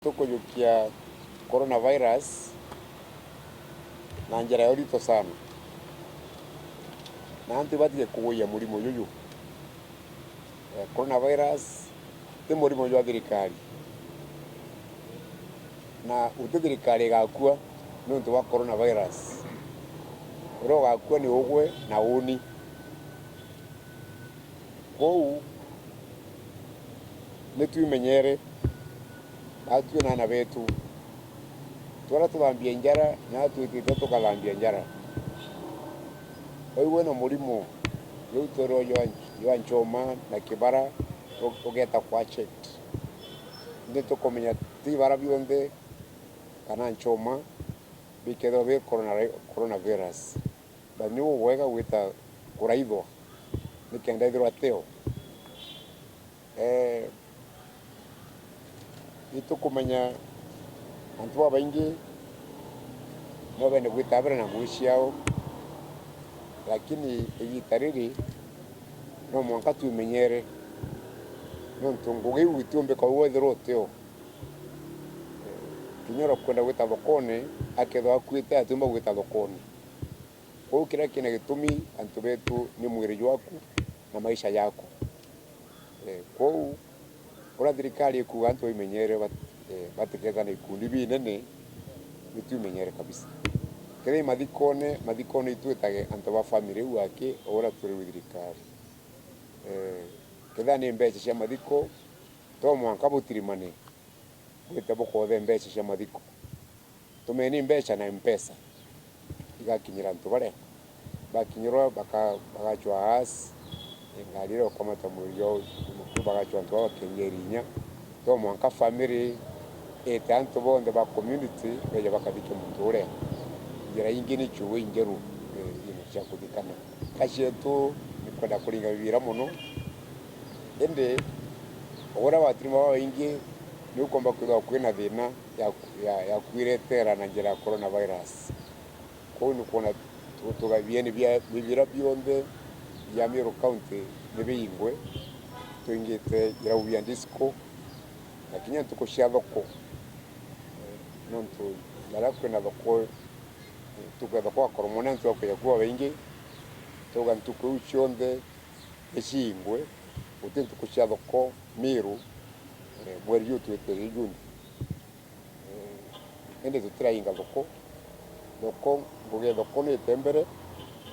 Tukujukia coronavirus na njira ya urito sana na antu batige kuguia murimo yuyu. Coronavirus ti murimo jwa thirikari na uti thirikari gakua ni untu wa coronavirus. Uro gakua ni ugwe na uni kou ni tuimenyere atu na betu twara tuthambia njara na twitite tukathambia njara. Oiwe no murimo riu toro yo Nchoma na Kibara ugeta kwa checked ndi tukomenya ti bara bionde kana Nchoma biketho be coronavirus bani wega wita kuraithwa nikenda ithirwa ateo itukumenya antu abaingi no bene gwitabira na ngui ciao, lakini igita riri no mwanka tuimenyere nontu ngugi gwitumbe kwa wethero teo kinyoro kwenda gwita thokoni akethwa akuite atumba gwita thokoni. Kou kira kina gitumi antu betu ni mwiri waku na maisha yako. Kou ura thirikari ikuga antu imenyere batikeza na ikundi binene bitumenyere kabisa. Kire mathikone itwetage antu ba family wake ora turi thirikari. Ketha ni mbeca cia mathiko to mwanka butirimane gwite bukothe mbeca cia mathiko tumeni mbeca na mpesa igakinyira antu bare bakinyirwa bagachwa as ngaliro kama tamurio bagachwa antu bakengerinya to mwanka family tanto bonde ba community beje bakadike mutore njira ingi ni chuwe ingeru ino kudikana kashetu nikwenda kuringa bibira muno ende ora batirima ba ingi ni ukomba kuza kwina thina ya kwiretera na njira coronavirus. Ko ni kona tugabieni bibira bionde ya Meru County nibingwe tuingite irawia disco lakini tukoshia thoko nontu yara kwena thoko tukwetha kwa koromona ntu akya kwa wengi tuga ntuko uchonde eshingwe utintu kushia thoko Meru mweri yutu eteri Juni ende tutirainga thoko nguge thoko ni tembere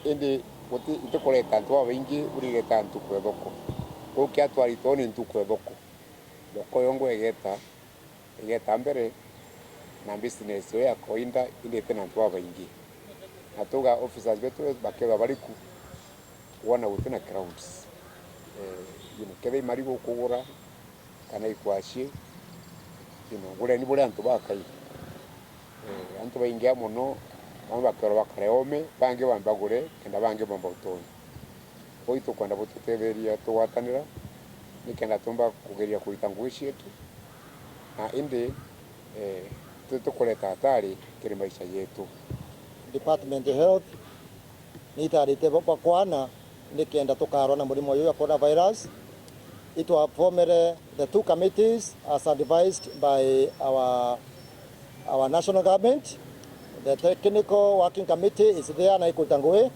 ende uti itukoreta ntu wengi urigeta ntu kwa thoko ukia twarito ni ntu kwa thoko yongo egeta mbere na business ya koinda inde tena ntu wengi atuga officers betu bakeba bariku wana utina crowds kebe marigo kugura kana ikwashi gure ni bure antu bakai antu baingia muno bakaro bakareome bange bambagure kenda bange bambotoni oito kwenda bututeberia tuwatanira nikenda tumba kugeria kuita ngui cietu na inde tutukoleta hatari kiri maisha yetu. Department of Health nitarite bakwana nikenda tukarwa na murimo uyu wa coronavirus. It was formed the two committees as advised by our national government. The technical working committee is there na ikutangwe.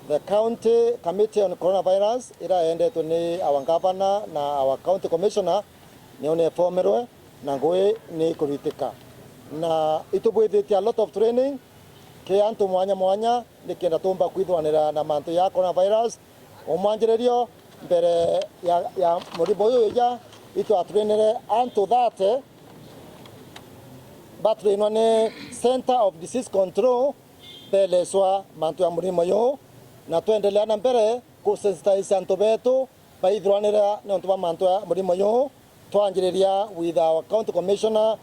The county committee on coronavirus ira ended to ni our governor na our county commissioner ni one formerwe na ngwe ni kuritika na itubwithite a lot of training ke antu mwanya nikenda tumba kwithwanira na mantu ya coronavirus omwanjirerio mbere ya muribo uyu ya itu atrenere antu thate batrainwa ni Center of Disease Control beleswa mantu ya murimo uyu na tuendelea na mbere kusensitize antu betu baithwanira ni antu ba mantu ya murimo uyu twanjireria with our county commissioner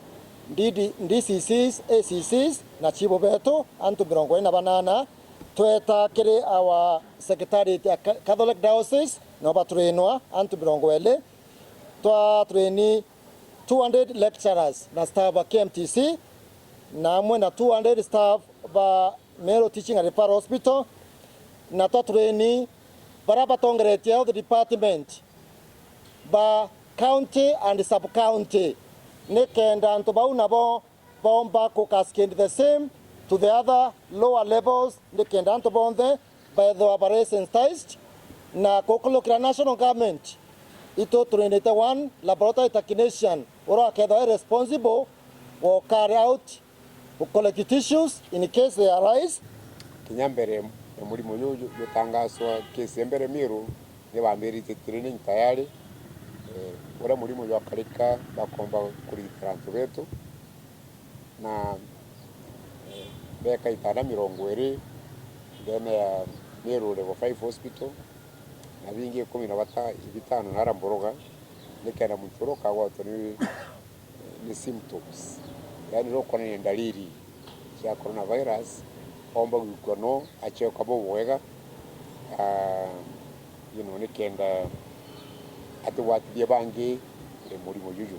DCCs, ACCs na chibo betu antu 48 tweta kiri our secretariat ya Catholic Diocese no batrainwa antu 20 twa traini 200 lecturers na staff wa KMTC na mwe na 200 staff ba Meru Teaching and Referral Hospital na twa traini baraba tongeretia health department ba county and sub county ni kenda antu bau nabo bomba ku cascade the same to the other lower levels ni kenda antu bonthe by the very sensitized na kukulukira national government ito turinite one laboratory technician ora aketha responsible will carry out collect tissues in case they arise. Kinyambere mulimo yuyu yutangaswa kesi mbere miru ni bambirite training tayari ora mulimo yakarika bakomba kurigitira antu betu na beka itana mirongo eri ndene ya miru level 5 hospital na bingi 15 naramboroga nikenda mutoroka watu ni symptoms yani roko ni dalili ya coronavirus omba gukono ache kabo wega nikenda atu watu bangi muri mojuju